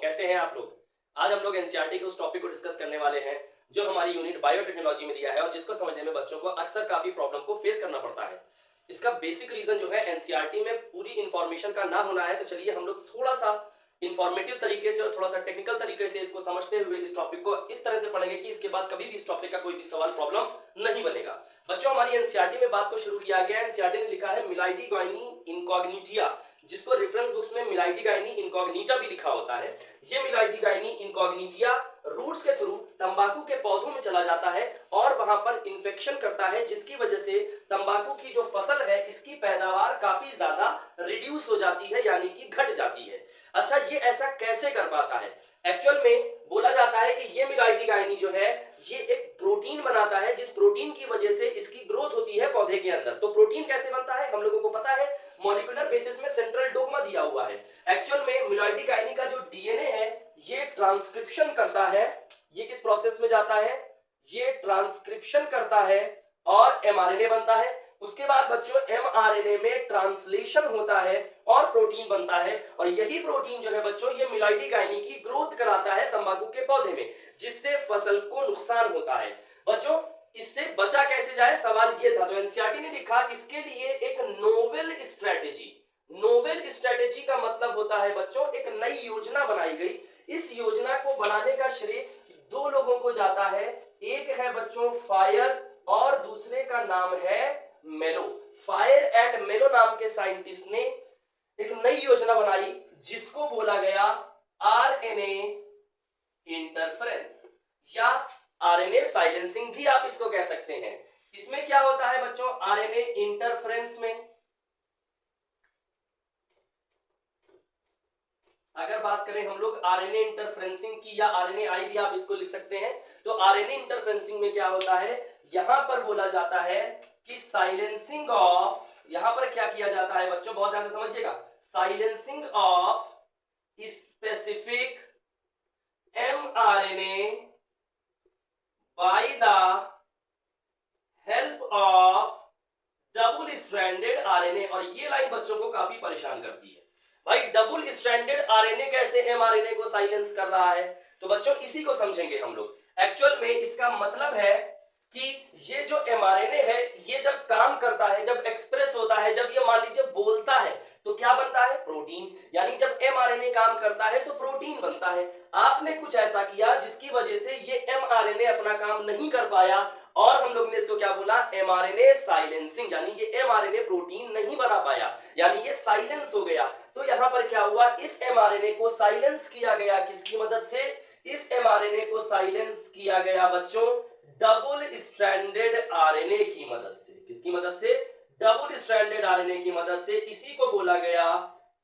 कैसे हैं आप लोग। आज हम लोग एनसीईआरटी के उस टॉपिक को डिस्कस करने वाले हैं जो हमारी यूनिट बायोटेक्नोलॉजी में दिया है और जिसको समझने में बच्चों को अक्सर काफी प्रॉब्लम को फेस करना पड़ता है। इसका बेसिक रीजन जो है एनसीईआरटी में पूरी इंफॉर्मेशन का ना होना है। तो चलिए हम लोग थोड़ा सा इंफॉर्मेटिव तरीके से और थोड़ा सा टेक्निकल तरीके से इसको समझते हुए इस टॉपिक को इस तरह से पढ़ेंगे कि इसके बाद कभी भी इस टॉपिक का कोई भी सवाल प्रॉब्लम नहीं बनेगा। बच्चों हमारी एनसीईआरटी में बात को शुरू किया गया। एनसीईआरटी ने लिखा है मिलाइटी गाइनी इनकॉग्निटिया, जिसको रेफरेंस बुक्स में मिलाइटी गाइनी इनकॉग्निटा भी लिखा होता है। ये मिलाइटी गाइनी इनकॉग्निटिया रूट्स के थ्रू तंबाकू के पौधों में चला जाता है और वहां पर इन्फेक्शन करता है, जिसकी वजह से तंबाकू की जो फसल है इसकी पैदावार काफी ज्यादा रिड्यूस हो जाती है, यानी कि घट जाती है। अच्छा, ये ऐसा कैसे कर पाता है? एक्चुअल में बोला जाता है कि ये मिलाइटी गाइनी जो है ये एक प्रोटीन बनाता है, जिस प्रोटीन की वजह से इसकी ग्रोथ होती है पौधे के अंदर। तो प्रोटीन कैसे बनता है हम लोगों को पता है, मॉलिक्यूलर बेसिस में सेंट्रल डोग्मा दिया हुआ है। एक्चुअल में मिलाइटी गाइनी का जो डीएनए है ये ट्रांसक्रिप्शन करता है। ये किस प्रोसेस में जाता है? ये ट्रांसक्रिप्शन करता है और एमआरएनए बनता है। उसके बाद बच्चों एमआरएनए में ट्रांसलेशन होता है और प्रोटीन बनता है, और यही प्रोटीन जो है बच्चों ये मिलाइटी गाइनी की ग्रोथ कराता है तंबाकू के पौधे में, जिससे फसल को नुकसान होता है। बच्चों इससे बचा कैसे जाए, सवाल ये था। तो एनसीईआरटी ने लिखा इसके लिए एक नोवेल स्ट्रेटेजी। नोवेल स्ट्रेटेजी का मतलब होता है बच्चों एक नई योजना बनाई गई। इस योजना को बनाने का श्रेय दो लोगों को जाता है। एक है बच्चों फायर और दूसरे का नाम है मेलो। फायर एंड मेलो नाम के साइंटिस्ट ने एक नई योजना बनाई जिसको बोला गया आरएनए इंटरफेरेंस या आरएनए साइलेंसिंग भी आप इसको कह सकते हैं। इसमें क्या होता है बच्चों आरएनए इंटरफेरेंस में? अगर बात करें हम लोग आरएनए इंटरफेरेंसिंग की या आरएनए भी आप इसको लिख सकते हैं। तो आरएनए इंटरफेरेंसिंग में क्या होता है, यहां पर बोला जाता है कि साइलेंसिंग ऑफ, यहां पर क्या किया जाता है बच्चों बहुत ध्यान से समझिएगा, silencing of specific mRNA by the help of double stranded RNA. और ये लाइन बच्चों को काफी परेशान करती है, भाई डबल स्ट्रैंडेड आरएनए कैसे एमआरएनए को साइलेंस कर रहा है? तो बच्चों इसी को समझेंगे हम लोग। एक्चुअल में इसका मतलब है कि ये जो एमआरएनए है ये जब काम करता है, जब एक्सप्रेस होता है, जब ये मान लीजिए बोलता है तो क्या बनता है? प्रोटीन। यानी जब एमआरएनए काम करता है तो प्रोटीन बनता है। आपने कुछ ऐसा किया जिसकी वजह से ये एमआरएनए अपना काम नहीं कर पाया और हम लोग ने इसको क्या बोला? MRNA silencing. यानी ये एमआरएनए प्रोटीन नहीं बना पाया, यानी ये साइलेंस हो गया। तो यहां पर क्या हुआ, इस एमआरएनए को साइलेंस किया गया। किसकी मदद से? इस एमआरएनए को साइलेंस किया गया बच्चों डबल स्ट्रैंडेड आरएनए की मदद से। किसकी मदद से? डबल स्ट्रैंडेड आरएनए की मदद से। इसी को बोला गया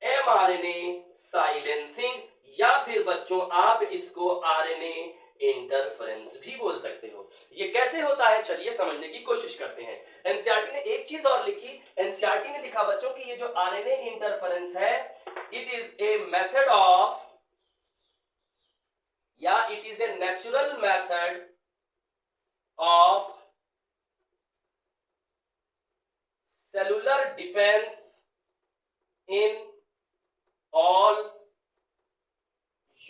एमआरएनए साइलेंसिंग, या फिर बच्चों आप इसको आरएनए इंटरफेरेंस भी बोल सकते हो। ये कैसे होता है चलिए समझने की कोशिश करते हैं। एनसीईआरटी ने एक चीज और लिखी। एनसीईआरटी ने लिखा बच्चों कि ये जो आरएनए इंटरफेरेंस है it is a method of, या it is a natural method of cellular defence in all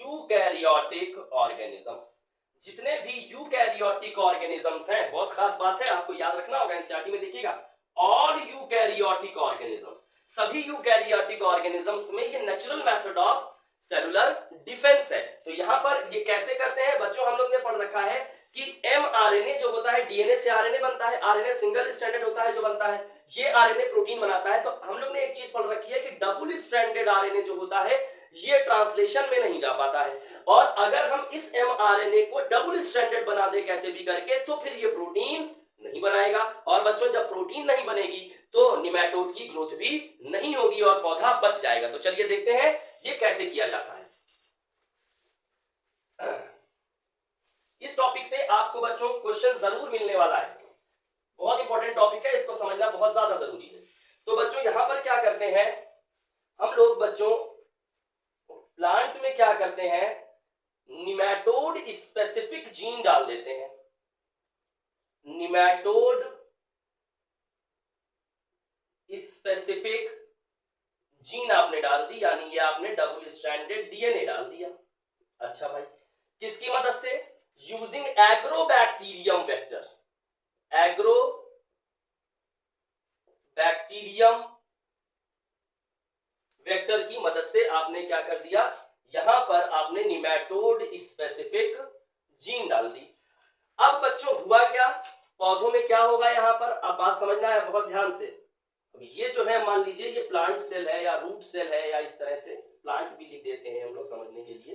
eukaryotic organisms. जितने भी यूकैरियोटिक ऑर्गेनिजम्स हैं, बहुत खास बात है आपको याद रखना होगा, एनसीईआरटी में देखिएगा ऑल यूकैरियोटिक ऑर्गेनिजम्स, सभी यूकैरियोटिक ऑर्गेनिजम्स में ये natural method of cellular defence है। तो यहां पर ये कैसे करते हैं बच्चों, हम लोग ने पढ़ रखा है कि एमआरएनए जो होता है डीएनए से आरएनए बनता है, आरएनए सिंगल स्ट्रैंडेड होता है जो बनता है, ये आरएनए प्रोटीन बनाता है। तो हम लोग ने एक चीज पढ़ रखी है कि डबल स्ट्रैंडेड आरएनए जो होता है ये ट्रांसलेशन में नहीं जा पाता है, और अगर हम इस एमआरएनए को डबल स्ट्रैंडेड बना दे कैसे भी करके तो फिर ये प्रोटीन नहीं बनाएगा। और बच्चों जब प्रोटीन नहीं बनेगी तो निमेटोड की ग्रोथ भी नहीं होगी और पौधा बच जाएगा। तो चलिए देखते हैं ये कैसे किया जाता है। इस टॉपिक से आपको बच्चों क्वेश्चन जरूर मिलने वाला है, बहुत इंपॉर्टेंट टॉपिक है, इसको समझना बहुत ज्यादा जरूरी है। तो बच्चों यहां पर क्या करते हैं हम लोग, बच्चों प्लांट में क्या करते हैं, निमेटोड स्पेसिफिक जीन डाल देते हैं। निमेटोड स्पेसिफिक जीन आपने डाल दी, यानी ये आपने डबल स्ट्रैंडेड डीएनए डाल दिया। अच्छा भाई, किसकी मदद से? Using agrobacterium vector, agrobacterium vector की मदद से आपने क्या कर दिया, यहां पर आपने निमेटोड स्पेसिफिक जीन डाल दी। अब बच्चों हुआ क्या, पौधों में क्या होगा यहां पर, अब बात समझना है बहुत ध्यान से। अब ये जो है मान लीजिए ये प्लांट सेल है या रूट सेल है या इस तरह से प्लांट भी लिख देते हैं हम लोग समझने के लिए।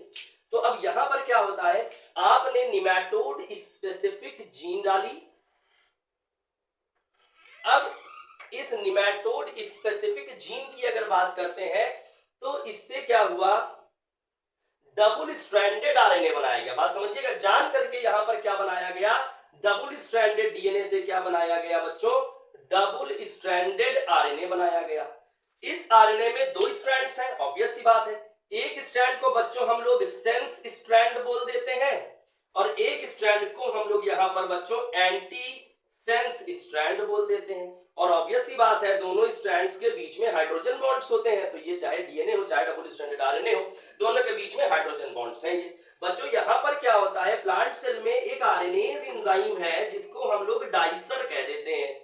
तो अब यहां पर क्या होता है, आपने निमेटोड स्पेसिफिक जीन डाली। अब इस निमेटोड स्पेसिफिक जीन की अगर बात करते हैं तो इससे क्या हुआ, डबल स्ट्रैंडेड आरएनए बनाया गया। बात समझिएगा, जान करके यहां पर क्या बनाया गया, डबल स्ट्रैंडेड डीएनए से क्या बनाया गया बच्चों, डबल स्ट्रैंडेड आरएनए बनाया गया। इस आरएनए में दो स्ट्रैंड्स हैं, ऑब्वियस सी बात है। एक स्ट्रैंड को बच्चों हम लोग सेंस स्ट्रैंड बोल देते हैं और एक स्ट्रैंड को हम लोग यहां पर बच्चों एंटी सेंस स्ट्रैंड बोल देते हैं। और ऑब्वियस सी बात है दोनों स्ट्रैंड्स के बीच में हाइड्रोजन बॉन्ड्स होते हैं, तो ये चाहे डीएनए हो चाहे डबल स्ट्रैंडेड आरएनए हो, दोनों के बीच में हाइड्रोजन बॉन्ड्स हैं ये। बच्चों यहां पर क्या होता है, प्लांट सेल में एक आरएनएज एंजाइम है जिसको हम लोग डाइसर कह देते हैं,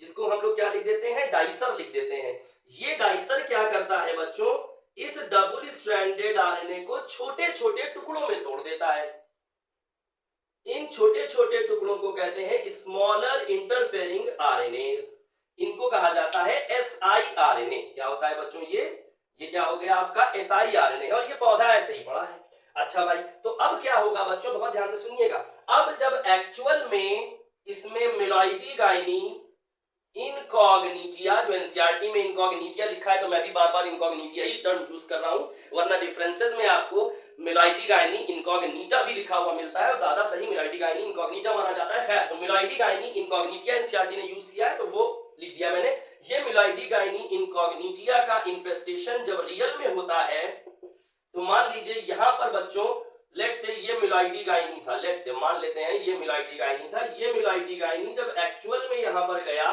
जिसको हम लोग क्या लिख देते हैं, डाइसर लिख देते हैं। ये डाइसर क्या करता है बच्चों, इस डबल स्ट्रैंडेड आरएनए को छोटे छोटे टुकड़ों में तोड़ देता है। इन छोटे छोटे टुकड़ों को कहते हैं स्मॉलर इंटरफेरिंग आरएनएज, इनको कहा जाता है एसआईआरएनए। क्या होता है बच्चों, ये क्या हो गया आपका एसआईआरएनए, और ये पौधा ऐसे ही पड़ा है। अच्छा भाई, तो अब क्या होगा बच्चों, बहुत ध्यान से सुनिएगा। अब जब एक्चुअल में इसमें मिलॉइडी गाइनी इनकॉग्निटिया, जो एनसीईआरटी में इनकॉग्निटिया लिखा है तो मैं भी बार बार इनकॉग्निटिया ही टर्म यूज कर रहा हूं, वरना रेफरेंसेस में आपको मिलॉइडी गाइनी इनकॉग्निटा भी लिखा हुआ मिलता है और ज्यादा सही मिलॉइडी गाइनी इनकॉग्निटा माना जाता है। खैर, तो मिलॉइडी गाइनी इनकॉग्निटिया एनसीईआरटी ने यूज किया है तो वो लिख दिया मैंने। ये मिलॉइडी गाइनी इनकॉग्निटिया का इन्फेस्टेशन जब रियल में होता है तो मान लीजिए यहां पर बच्चों लेट से ये मिलॉइडी गाइनी था, लेट से मान लेते हैं ये मिलॉइडी गाइनी था। ये मिलॉइडी गाइनी जब एक्चुअल में यहां पर गया,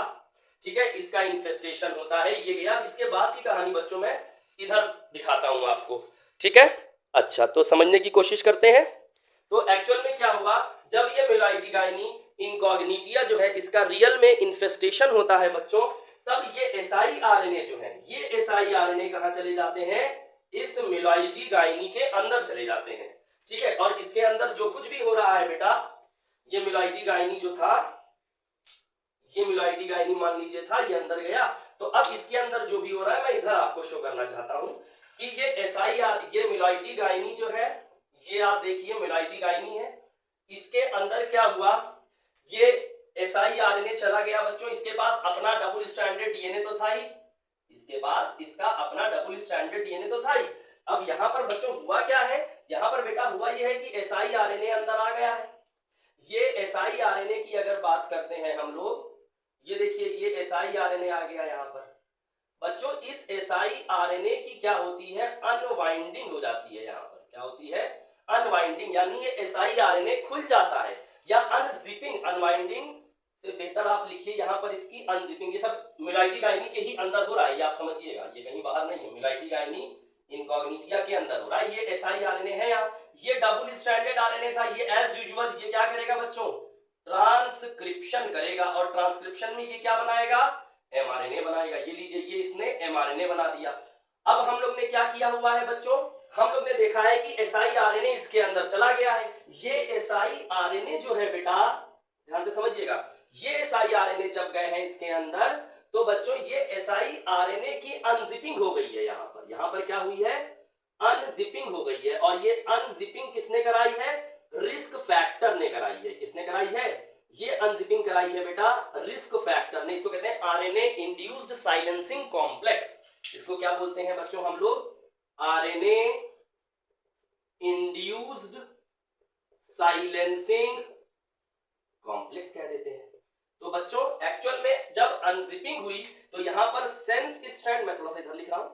ठीक है, इसका इन्फेस्टेशन होता है, ये गया। इसके बाद की कहानी बच्चों मैं इधर दिखाता हूं आपको, ठीक है। अच्छा, तो समझने की कोशिश करते हैं। तो एक्चुअल में क्या हुआ, जब ये मिलॉइडी गाइनी इनकॉग्निटिया जो है इसका रियल में इन्फेस्टेशन होता है बच्चों, तब ये एसआईआरएनए जो है, ये एसआईआरएनए कहां चले जाते हैं, इस मिलॉइडी गाइनी के अंदर चले जाते हैं, ठीक है। और इसके अंदर जो कुछ भी हो रहा है बेटा, ये मिलॉइडी गाइनी जो था, ये मिलॉइडी गाइनी मान लीजिए था, ये अंदर गया। तो अब इसके अंदर जो भी हो रहा है मैं इधर आपको शो करना चाहता हूं कि ये एसआईआर, ये मिलॉइडी गाइनी जो है, ये आप देखिए मिलॉइडी गाइनी है, इसके अंदर क्या हुआ, ये एसआईआरएनए चला गया बच्चों, इसके पास अपना डबल स्ट्रैंडेड डीएनए तो था ही, इसके पास इसका अपना डबल स्ट्रैंडेड डीएनए तो था ही। अब यहां पर बच्चों हुआ क्या है, यहां पर बेटा हुआ ये है कि एसआईआरएनए अंदर आ गया है। ये एसआईआरएनए की अगर बात करते हैं हम लोग, ये देखिए ये एसआईआरएनए आ गया यहां पर बच्चों। इस एसआईआरएनए की क्या होती है, अनवाइंडिंग हो जाती है। यहां पर क्या होती है, अनवाइंडिंग, यानी ये एसआईआरएनए खुल जाता है, या अनजिपिंग, अनवाइंडिंग से बेहतर आप लिखिए यहां पर इसकी अनजिपिंग। ये सब मिलॉइडी गाइनी के ही अंदर हो रहा है, ये आप समझिएगा, ये कहीं बाहर नहीं है, मिलॉइडी गाइनी इनकॉग्निटिया के अंदर हो रहा है। ये एसआईआरएनए है यहाँ, ये डबल स्ट्रैंडेड आरएनए था। ये एज यूजुअल ये क्या करेगा बच्चों, ट्रांसक्रिप्शन करेगा, और ट्रांसक्रिप्शन में ये क्या बनाएगा, एमआरएनए बनाएगा। ये लीजिए, ये इसने एमआरएनए बना दिया। अब हम लोग ने क्या किया हुआ है बच्चों, हम लोग ने देखा है कि एसआईआरएनए इसके अंदर चला गया है। ये एसआईआरएनए जो है बेटा, ध्यान से समझिएगा, ये एसआईआरएनए जब गए हैं इसके अंदर तो बच्चों ये एसआईआरएनए की अनजिपिंग हो गई है। यहां पर क्या हुई है, अनजिपिंग हो गई है। और ये अनजिपिंग किसने कराई है, रिस्क फैक्टर ने कराई है। किसने कराई है, ये अनजिपिंग कराई है बेटा रिस्क फैक्टर ने। इसको कहते हैं आरएनए इंड्यूस्ड साइलेंसिंग कॉम्प्लेक्स। इसको क्या बोलते हैं बच्चों हम लोग, आरएनए इंड्यूस्ड साइलेंसिंग कॉम्प्लेक्स कह देते हैं। तो बच्चों एक्चुअल में जब अनजिपिंग हुई तो यहां पर सेंस स्ट्रैंड, मैं थोड़ा सा इधर लिख रहा हूं,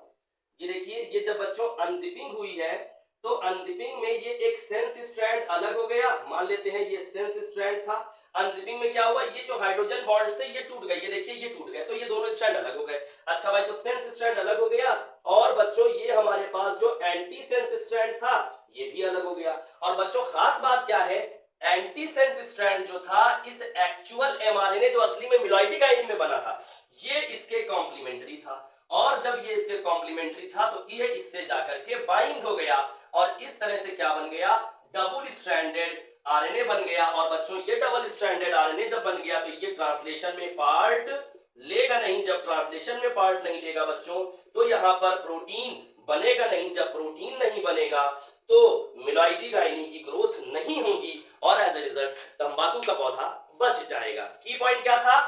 ये देखिए, ये जब बच्चों अनजिपिंग हुई है तो अनजिपिंग में ये एक सेंस स्ट्रैंड अलग हो गया, मान लेते हैं ये सेंस स्ट्रैंड था। अनजिपिंग में क्या हुआ, ये जो हाइड्रोजन बॉन्ड्स थे ये टूट गए, ये देखिए ये टूट गए, तो ये दोनों स्ट्रैंड अलग हो गए। अच्छा भाई, तो सेंस स्ट्रैंड अलग हो गया, और बच्चों ये हमारे पास जो एंटी सेंस स्ट्रैंड था ये भी अलग हो गया। और बच्चों खास बात क्या है, एंटीसेंस स्ट्रैंड जो था इस एक्चुअल एमआरएनए जो असली में मिलॉइडिक आयन में बना था, ये इसके कॉम्प्लीमेंट्री था, और जब ये इसके कॉम्प्लीमेंट्री था तो ये इससे जाकर के बाइंड हो गया और इस तरह से क्या बन गया, डबल स्ट्रैंडेड आरएनए बन गया। और बच्चों ये डबल स्ट्रैंडेड आरएनए जब बन गया तो ये ट्रांसलेशन में पार्ट लेगा नहीं। जब ट्रांसलेशन में पार्ट नहीं लेगा बच्चों तो यहां पर प्रोटीन बनेगा नहीं। जब प्रोटीन नहीं बनेगा तो मिलॉइडिक आयन की ग्रोथ नहीं होगी और एज ए रिजल्ट तंबाकू का पौधा बच जाएगा। की पॉइंट क्या था,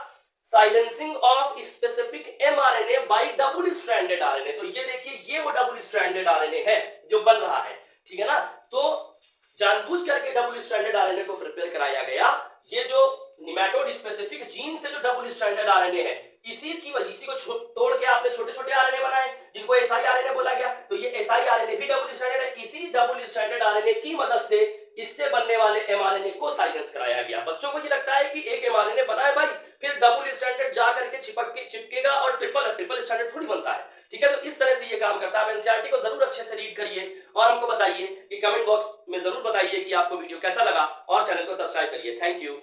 silencing of specific mRNA bye double stranded RNA. तो ये देखिए, ये वो डबल स्ट्रैंडेड आरएनए है जो बन रहा है, ठीक है ना। तो जानबूझ करके डबल स्ट्रैंडेड आरएनए को प्रिपेयर कराया गया। ये जो निमेटोड स्पेसिफिक जीन से जो डबल स्ट्रैंडेड आरएनए है, इसी को तोड़ के आपने छोटे छोटे आरएनए बनाए जिनको एसआई आरएनए बोला गया। तो ये एसआई आरएनए भी डबल स्ट्रैंडेड है। इसी डबल स्ट्रैंडेड आरएनए की मदद से इससे बनने वाले एमआरएनए को साइलेंस कराया गया। बच्चों को ये लगता है कि एक एमआरएनए बना है भाई, फिर डबल स्ट्रैंडेड जा करके चिपकेगा और ट्रिपल स्ट्रैंडेड थोड़ी बनता है, ठीक है। तो इस तरह से ये काम करता है। एनसीईआरटी को जरूर अच्छे से रीड करिए और हमको बताइए कि कमेंट बॉक्स में जरूर बताइए कि आपको वीडियो कैसा लगा और चैनल को सब्सक्राइब करिए। Thank you.